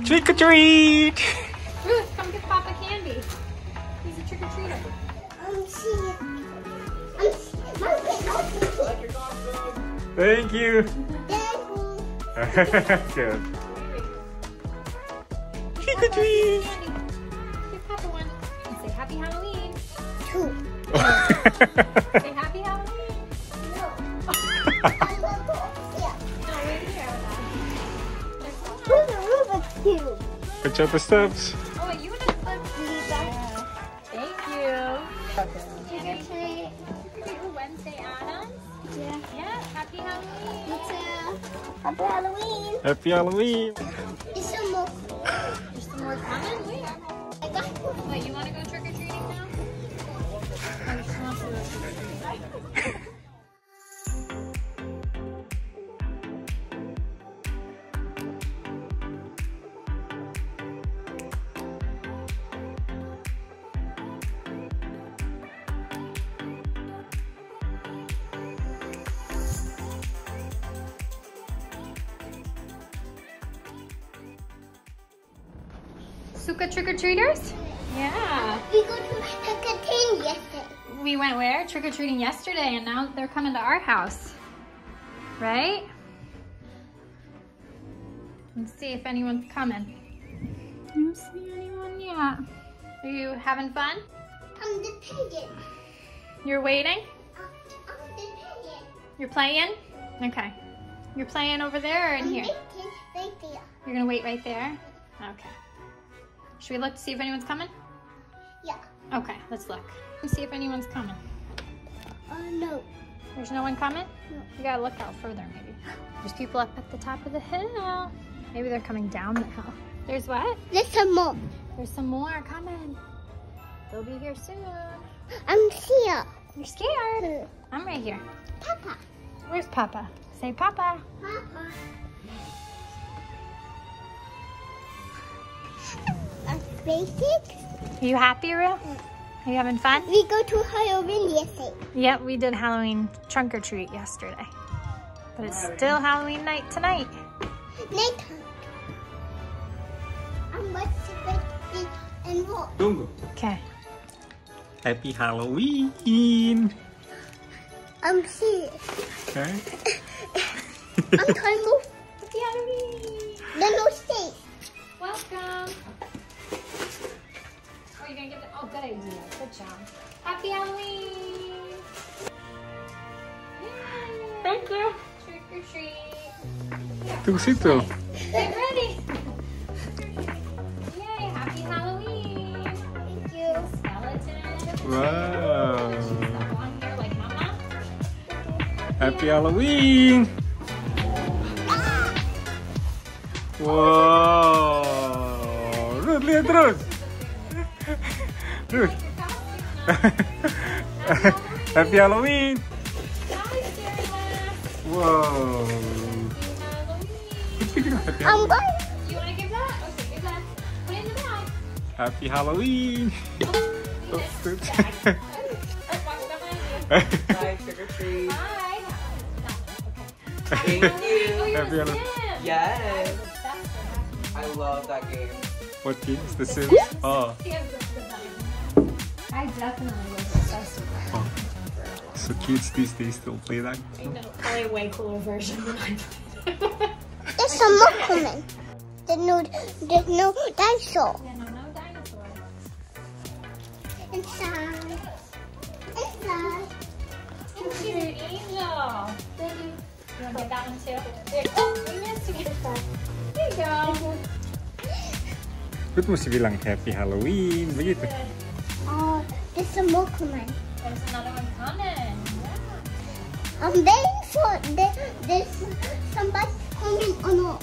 Trick or treat! Ruth, come get Papa candy. He's a trick-or-treater. Thank you. Good. Trick or treat. Give Papa one. And say Happy Halloween. Two. Say Happy Halloween. No. No, wait here. Who's a Rubik's Cube? Good job, the steps. Oh, wait, you want to flip these up? Thank you. Trick-or-treat. Wednesday Adams? Yeah. Yeah, Happy Halloween. Me too. Happy Halloween. Happy Halloween. It's some more. There's some more coming. Wait. I got Wait, you want to go trick-or-treating now? Or she wants to go trick-or-treating? Suka trick-or-treaters? Yeah. We go to the canteen yesterday. We went where? Trick-or-treating yesterday, and now they're coming to our house. Right? Let's see if anyone's coming. I don't see anyone yet. Are you having fun? I'm the pigeon. You're waiting? I'm the pigeon. You're playing? Okay. You're playing over there or in here? Right there. You're gonna wait right there? Okay. Should we look to see if anyone's coming? Yeah. Okay, let's look. Let's see if anyone's coming. No. There's no one coming? No. You gotta look out further maybe. There's people up at the top of the hill. Maybe they're coming down the hill. There's what? There's some more. There's some more coming. They'll be here soon. I'm here. You're scared? I'm right here. Papa. Where's Papa? Say Papa. Papa. Basic. Are you happy, Rue? Are you having fun? We go to Halloween yesterday. Yep, we did Halloween trunk or treat yesterday. But it's still Halloween night tonight. Nighttime. I'm watching and walk. Tunggu. Okay. Happy Halloween. I'm here. Okay. I'm trying to move. Happy Halloween. Then no stay. Welcome. Oh, you're gonna get the, oh, good idea. Good job. Happy Halloween. Yay. Thank you. Trick or treat. Tunggu situ. Get ready. Yay, happy Halloween. Thank you. Skeleton. Wow. Step on here like mama. Happy Halloween. Wow. Ruth, lihat terus. Ruth. Happy Halloween. Wow. Happy I'm going. You want to give that? Okay, give that. Put it in the bag. Happy Halloween. Oh, Oops. Bye, trick or treat. Hi. Thank you. Oh, you're Happy the Halloween. Sim. Yes. That's what I love that game. What games? The Sims? Sims? Oh. He has the button. I definitely was obsessed with that. Oh. So kids these days still play that? I know, probably a way cooler version than I played. There's some more coming. There's no dinosaur. Yeah, no dinosaur. Inside. Inside. Cute angel. You want to get that one too? There. Oh, we missed to get that. There you go. Ruth mesti bilang Happy Halloween, begitu. Oh, there's some more coming. There's another one coming. Yeah. I'm waiting for there's somebody coming or not.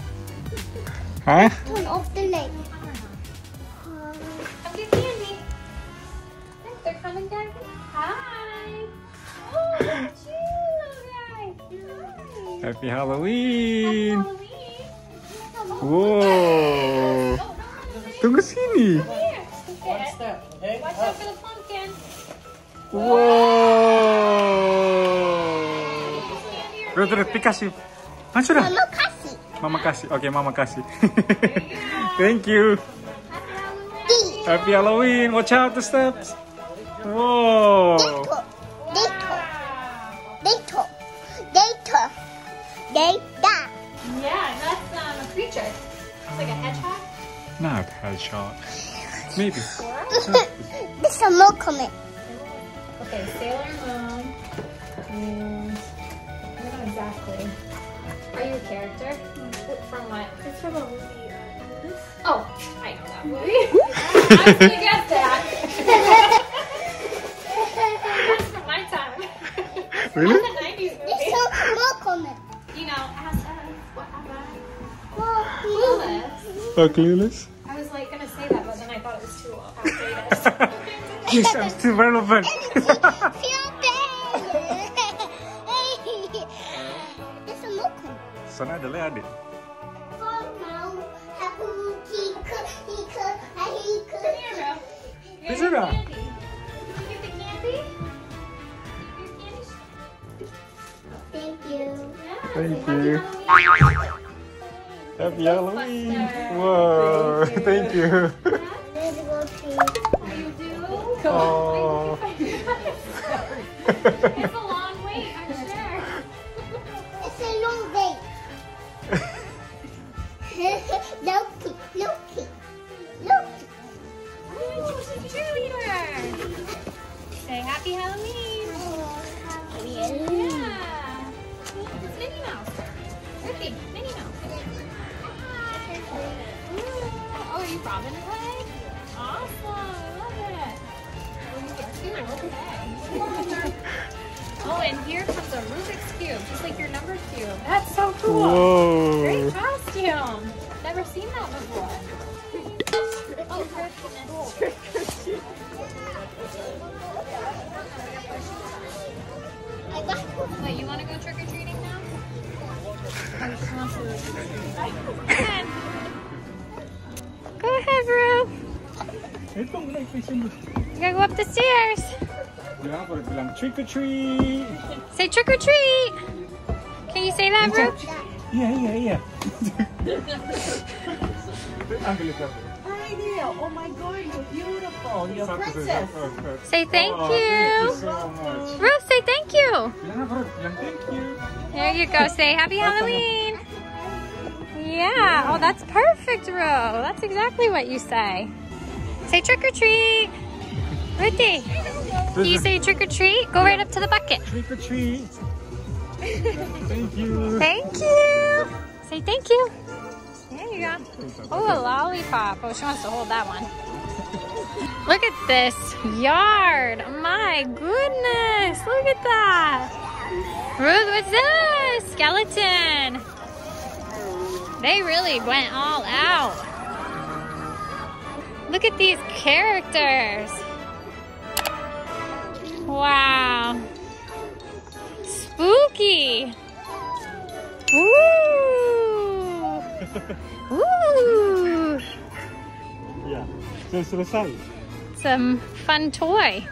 Hah? Turn off the light. Come get candy. Look, they're coming down. Hi. Oh, look at you, little guy. Hi. Happy Halloween. Halloween. Wow. Tunggu sini. Here. Okay. Watch out for the pumpkin. Wow. Ruth, kasih. Ah, sudah. Mama kasih. Mama kasih. Oke, Mama kasih. Thank you. Happy Halloween. Watch out the steps. Whoa. Data. Yeah, that's a creature. It's like a hedgehog. Not hedgehog. Maybe. This is more comment. Okay, Sailor Moon. And I don't know exactly. Are you a character? From what? It's from a movie. Oh, I know that movie. I was gonna guess that. That's from my time. Really? That's a 90s This movie. is more comment. You know, as Clueless. Oh, clueless? I was like gonna say that, but then I thought it was too outdated. Yes, I'm still relevant. Feel bad. This is more comment. Sana adalah adik. Is it a? Candy. Did you get the candy? Thank you. Yeah. Thank you. Happy Halloween. Whoa, thank you. Let's go see. You do? Oh. It's a long wait, I'm sure. It's a long day. Loki. Cheerleader. Say happy Halloween. Yeah. It's Minnie Mouse. Ruthie, Minnie Mouse. Oh, are you Robin today? Awesome. I love it. Okay. Oh, and here comes a Rubik's Cube, just like your number cube. That's so cool. Whoa. Great costume. Never seen that before. Oh, wait, you want to go trick-or-treating now? Go ahead, Ruth. Ito, naik sini. You gotta go up the stairs. Ya, baru bilang trick or treat. Say trick or treat. Can you say that, Ruth? Iya. Ambil itu. Hi there. Oh my God, you're beautiful. You're a princess. Say thank Oh, you. Thank you so much. Ruth, say thank you. Bilang apa, Ruth? Bilang thank you. There you go. Say happy Halloween. Yeah. Oh, that's perfect, Ruth. That's exactly what you say. Say trick or treat. Ruthie, can you say trick or treat? Go right up to the bucket. Trick or treat. Thank you. Thank you. Say thank you. There you go. Oh, a lollipop. Oh, she wants to hold that one. Look at this yard. My goodness. Look at that. Ruth, what's this? Skeleton. They really went all out. Look at these characters. Wow. Spooky. Ooh. Ooh. Ya, sudah selesai. Some fun toy.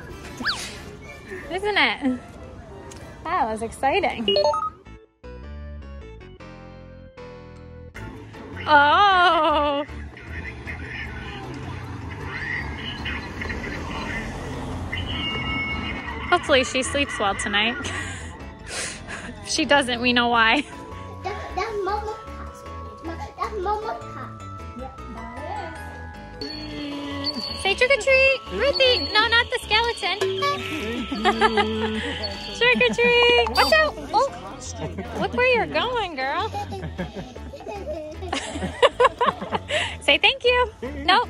Isn't it? That was exciting. Oh. Hopefully she sleeps well tonight. If she doesn't, we know why. That's Mama's house. That's Mama's house. Say trick or treat. Ruthie, no, not the skeleton. Trick or treat. Watch out. Oh, look where you're going, girl. Say thank you. No.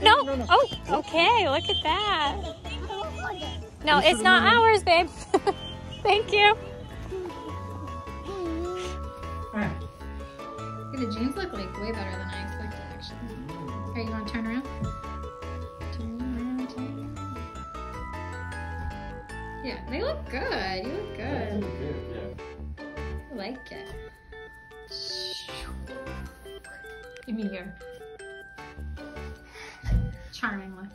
Oh, okay. Look at that. No, it's not ours, babe. Thank you. The jeans look like way better than I expected, actually. Here, you want to turn around? Turn around. Yeah, they look good. You look good. I like it. Give me your charming look.